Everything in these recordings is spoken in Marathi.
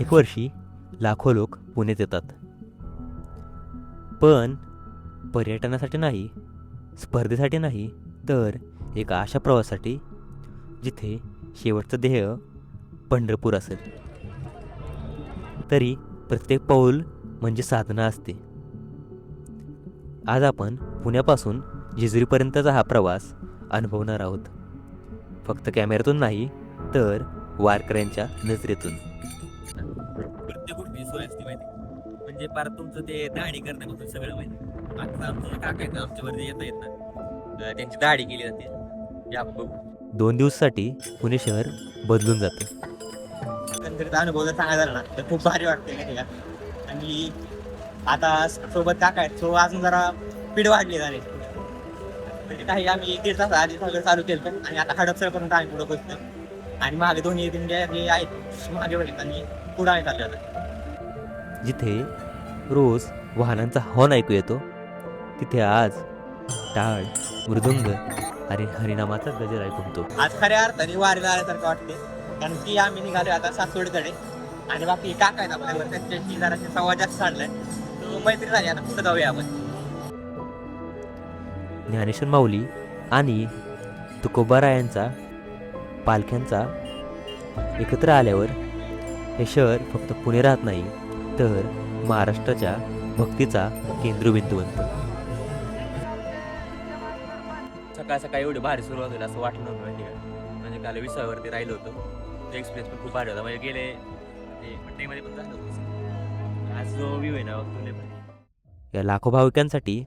प्रत्येक वर्षी लाखो लोक पुण्यात येतात, पण पर्यटनासाठी नाही, स्पर्धेसाठी नाही, तर एका अशा प्रवासासाठी जिथे शेवटचं ध्येय पंढरपूर असेल. तरी प्रत्येक पाऊल म्हणजे साधना असते. आज आपण पुण्यापासून जेजुरीपर्यंतचा हा प्रवास अनुभवणार आहोत, फक्त कॅमेऱ्यातून नाही तर वारकऱ्यांच्या नजरेतून. प्रत्येक गोष्टी सोय असते माहिती, म्हणजे पार तुमचं ते दाढी करण्यापासून सगळं माहिती. आता आमचं जे काका आहेत ना, आमच्यावर येता येत ना, त्यांची दाढी केली जाते. या बघू 2 दिवसासाठी पुणे शहर बदलून जातं. एकंदरीत अनुभव जर सांगायचा झाला ना तर खूप भारी वाटते माहिती का. आणि आता सोबत काका आहेत, सो अजून जरा स्पीड वाढली झाली. म्हणजे काही आम्ही 1.5 तास आधी सगळं चालू केलं आणि आता हडपसरपर्यंत आम्ही पुढं बसतो. आणि मागे दोन्ही दिंड्या जे आहेत मागे वळीत आणि पुढं आहे चालले आता. जिथे रोज वाहनांचा हॉर्न ऐकू येतो, तिथे आज टाळ, मृदुंग आणि हरिनामाचा गजर ऐकू येतो. आज खऱ्या अर्थाने वारीला आल्यासारखं वाटते, कारण की आम्ही निघालो आता सासवडीकडे आणि बाकी काका आहेत आपल्यावर, त्यांच्याशी जराशी संवाद जास्त चाललाय. तो मैत्री झाली, आता पुढे जाऊया आपण. ज्ञानेश्वर माऊली आणि तुकोबारायांचा पालख्यांचा एकत्र आल्यावर हे शहर फक्त पुणे राहत नाही, तर महाराष्ट्राच्या भक्तीचा केंद्रबिंदू बनतं. सकाळ सकाळी एवढी भारी सुरुवात होईल असं वाटलं नव्हतं माहिती का. म्हणजे काल विसाव्यावरती राहिलो होतो, एक्सप्रेस पण खूप भारी होता. म्हणजे गेले मंडईमध्ये पण झालं होतं. आज जो व्ह्यू आहे ना तुले या लाखो भाविकांसाठी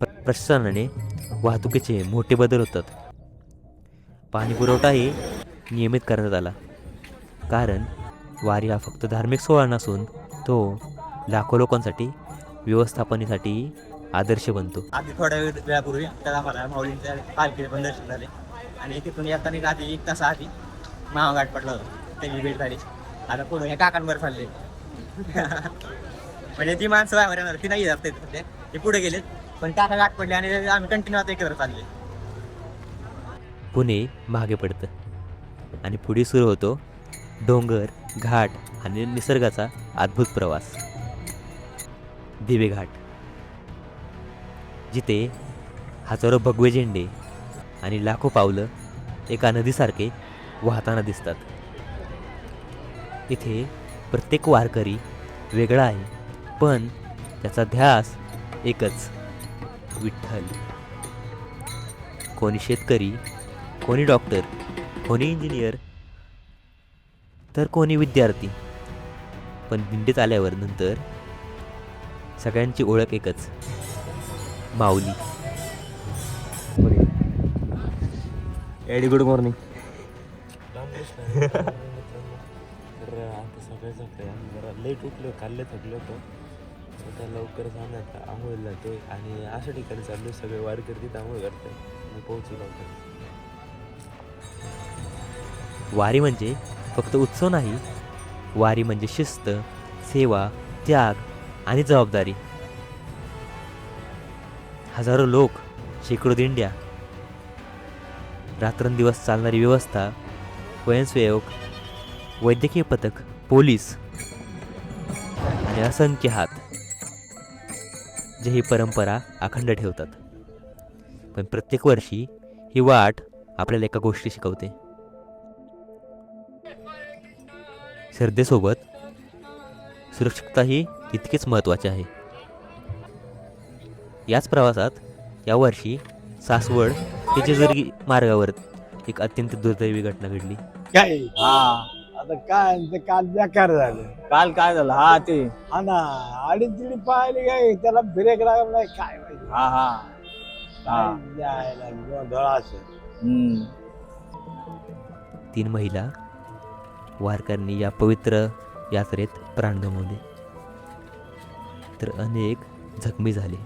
प्रशासनाने वाहतुकीचे मोठे बदल होतात. पाणी पुरवठाही नियमित करण्यात आला, कारण वारी हा फक्त धार्मिक सोहळा नसून तो लाखो लोकांसाठी व्यवस्थापनेसाठी आदर्श बनतो. आधी थोड्या वेळापूर्वी आपल्याला आम्हाला माऊलींच्या पालखीचे पण दर्शन झाले आणि तिथून येताना आधी 1 तास आधी महाघाट पडला होता, त्याची भेट झाली. आता पुढे ह्या काकांवर चालले. म्हणजे ती माणसं बाहेर येणार ती नाही जात सध्या, ते पुढे गेलेत, पण काका गाठ पडले आणि आम्ही कंटिन्यू आता एकत्र चालले. पुणे मागे पडतं आणि पुढे सुरू होतो डोंगर, घाट आणि निसर्गाचा अद्भुत प्रवास. दिवे घाट, जिथे हजारो भगवे झेंडे आणि लाखो पावलं एका नदीसारखे वाहताना दिसतात. इथे प्रत्येक वारकरी वेगळा आहे, पण त्याचा ध्यास एकच, विठ्ठल. कोणी शेतकरी, कोणी डॉक्टर, कोणी इंजिनियर, तर कोणी विद्यार्थी, पण दिंडीत आल्यावर नंतर सगळ्यांची ओळख एकच, माऊली. Eddy good morning. तर आता सकाळी सकाळी आम्ही जरा लेट उठलो, खाल्ले थकलो होतो. आता लवकर जाण्यात आंघोळीला जातोय आणि अशा ठिकाणी चाललो सगळे वारकरी तिथं आंघोळ करतोय. मी पोहोचू लवकर. वारी म्हणजे फक्त उत्सव नाही, वारी म्हणजे शिस्त, सेवा, त्याग आणि जबाबदारी. हजारो लोक, शेकडो दिंड्या, रात्रंदिवस चालणारी व्यवस्था, स्वयंसेवक, वैद्यकीय पथक, पोलीस आणि असंख्य हात, जे ही परंपरा अखंड ठेवतात. पण प्रत्येक वर्षी ही वाट आपल्याला एका गोष्टी शिकवते. श्रद्धेसोबत सुरक्षितताही तितकीच महत्त्वाची आहे. याच प्रवासात यावर्षी सासवड ते जेजुरी मार्गावर एक अत्यंत दुर्दैवी घटना घडली. काय आता काय ते काल बेकार झालं. काल काय झालं? हा ते हा ना, अडीच पाहिली काय त्याला ब्रेक लागला नाही, काय माहिती हा हा काय जायला गोंधळ असेल. 3 महिला वारकऱ्यांनी या पवित्र यात्रेत प्राण गमावले, तर अनेक जखमी झाले.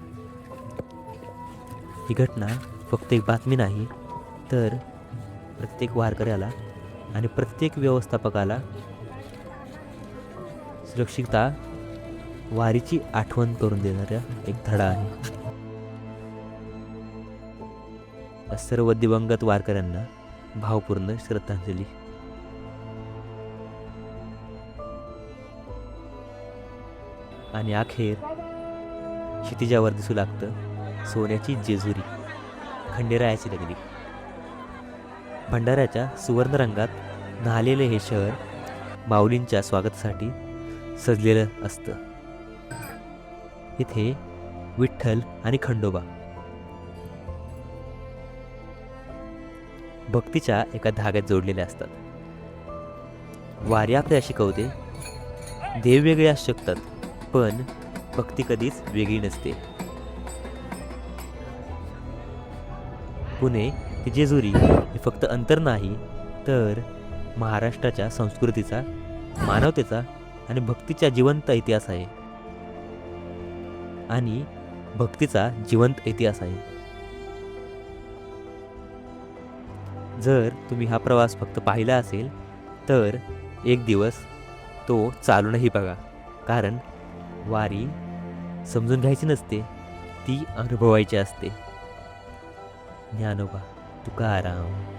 ही घटना फक्त एक बातमी नाही, तर प्रत्येक वारकऱ्याला आणि प्रत्येक व्यवस्थापकाला सुरक्षितता, वारीची आठवण करून देणारा एक धडा आहे. या सर्व दिवंगत वारकऱ्यांना भावपूर्ण श्रद्धांजली. आणि अखेर क्षितिजावर दिसू लागतं सोन्याची जेजुरी, खंडेरायाची नगरी. भंडाऱ्याच्या सुवर्ण रंगात न्हालेले हे शहर माऊलींच्या स्वागतासाठी सजलेलं असतं. इथे विठ्ठल आणि खंडोबा भक्तीच्या एका धाग्यात जोडलेले असतात. वारी आपल्याला शिकवते देव वेगळे असू शकतात, पण भक्ती कधीच वेगळी नसते. पुणे ते जेजुरी हे फक्त अंतर नाही, तर महाराष्ट्राच्या संस्कृतीचा, मानवतेचा आणि भक्तीचा जिवंत इतिहास आहे. आणि भक्तीचा जिवंत इतिहास आहे. जर तुम्ही हा प्रवास फक्त पाहिला असेल तर एक दिवस तो चालूनही बघा, कारण वारी समजून घ्यायची नसते, ती अनुभवायची असते. ज्ञानोबा तुकाराम.